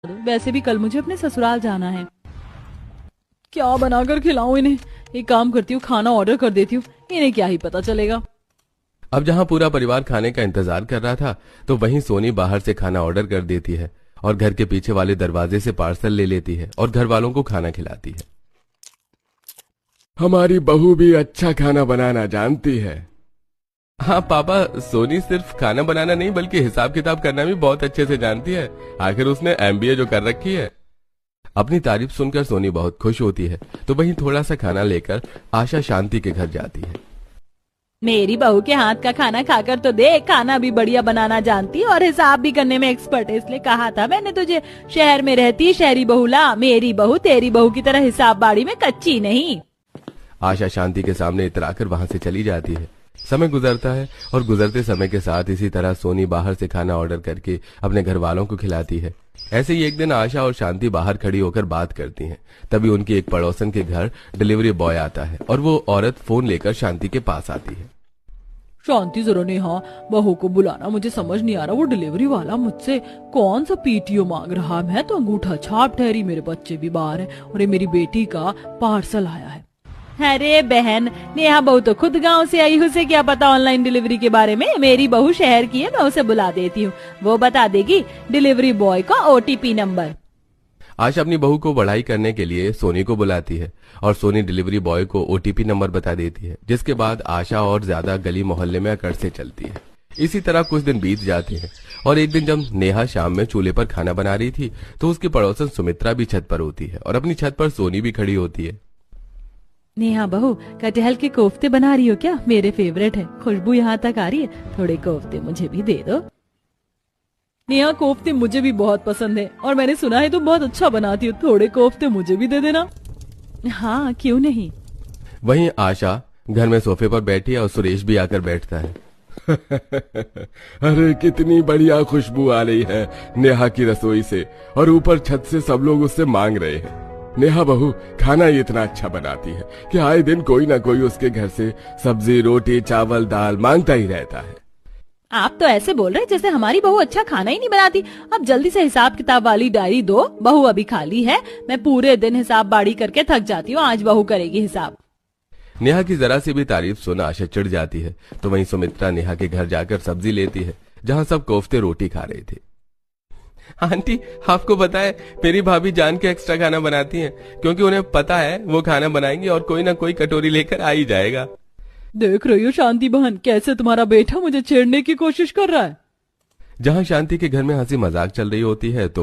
वैसे भी कल मुझे अपने ससुराल जाना है। क्या बनाकर खिलाऊं इन्हें? एक काम करती हूँ, खाना ऑर्डर कर देती हूँ, इन्हें क्या ही पता चलेगा। अब जहां पूरा परिवार खाने का इंतजार कर रहा था तो वहीं सोनी बाहर से खाना ऑर्डर कर देती है और घर के पीछे वाले दरवाजे से पार्सल ले लेती है और घर वालों को खाना खिलाती है। हमारी बहू भी अच्छा खाना बनाना जानती है। हाँ पापा, सोनी सिर्फ खाना बनाना नहीं बल्कि हिसाब किताब करना भी बहुत अच्छे से जानती है। आखिर उसने एमबीए जो कर रखी है। अपनी तारीफ सुनकर सोनी बहुत खुश होती है तो वहीं थोड़ा सा खाना लेकर आशा शांति के घर जाती है। मेरी बहू के हाथ का खाना खाकर तो देख, खाना भी बढ़िया बनाना जानती और हिसाब भी करने में एक्सपर्ट है। इसलिए कहा था मैंने तुझे, शहर में रहती शहरी बहू ला, मेरी बहू तेरी बहू की तरह हिसाब बाड़ी में कच्ची नहीं। आशा शांति के सामने इतराकर वहां से चली जाती है। समय गुजरता है और गुजरते समय के साथ इसी तरह सोनी बाहर से खाना ऑर्डर करके अपने घर वालों को खिलाती है। ऐसे ही एक दिन आशा और शांति बाहर खड़ी होकर बात करती हैं। तभी उनकी एक पड़ोसन के घर डिलीवरी बॉय आता है और वो औरत फोन लेकर शांति के पास आती है। शांति जरा नेहा, बहू को बुलाना, मुझे समझ नहीं आ रहा वो डिलीवरी वाला मुझसे कौन सा पीटीओ मांग रहा। मैं तो अंगूठा छाप ठहरी, मेरे बच्चे भी बाहर है और ये मेरी बेटी का पार्सल आया है। अरे बहन, नेहा बहू तो खुद गांव से आई, उसे क्या पता ऑनलाइन डिलीवरी के बारे में। मेरी बहू शहर की है, मैं उसे बुला देती हूँ, वो बता देगी डिलीवरी बॉय का ओटीपी नंबर। आशा अपनी बहू को बढ़ाई करने के लिए सोनी को बुलाती है और सोनी डिलीवरी बॉय को ओटीपी नंबर बता देती है, जिसके बाद आशा और ज्यादा गली मोहल्ले में अकड़ से चलती है। इसी तरह कुछ दिन बीत जाते हैं और एक दिन जब नेहा शाम में चूल्हे पर खाना बना रही थी तो उसकी पड़ोसन सुमित्रा भी छत पर होती है और अपनी छत पर सोनी भी खड़ी होती है। नेहा बहू, कटहल के कोफ्ते बना रही हो क्या? मेरे फेवरेट है, खुशबू यहाँ तक आ रही है, थोड़े कोफ्ते मुझे भी दे दो। नेहा, कोफ्ते मुझे भी बहुत पसंद है और मैंने सुना है तुम बहुत अच्छा बनाती हो, थोड़े कोफ्ते मुझे भी दे देना। हाँ क्यों नहीं। वहीं आशा घर में सोफे पर बैठी है और सुरेश भी आकर बैठता है। अरे कितनी बढ़िया खुशबू आ रही है नेहा की रसोई से और ऊपर छत से सब लोग उससे मांग रहे हैं। नेहा बहू खाना इतना अच्छा बनाती है कि आए दिन कोई ना कोई उसके घर से सब्जी रोटी चावल दाल मांगता ही रहता है। आप तो ऐसे बोल रहे जैसे हमारी बहू अच्छा खाना ही नहीं बनाती। अब जल्दी से हिसाब किताब वाली डायरी दो, बहू अभी खाली है, मैं पूरे दिन हिसाब बाड़ी करके थक जाती हूँ, आज बहू करेगी हिसाब। नेहा की जरा सी भी तारीफ सुन आशा चिढ़ जाती है तो वहीं सुमित्रा नेहा के घर जाकर सब्जी लेती है जहाँ सब कोफ्ते रोटी खा रहे थे। आंटी, आपको पता है मेरी भाभी जान के एक्स्ट्रा खाना बनाती हैं क्योंकि उन्हें पता है वो खाना बनाएंगी और कोई ना कोई कटोरी लेकर आ ही जाएगा। देख रही हो शांति बहन, कैसे तुम्हारा बेटा मुझे छेड़ने की कोशिश कर रहा है। जहां शांति के घर में हंसी मजाक चल रही होती है तो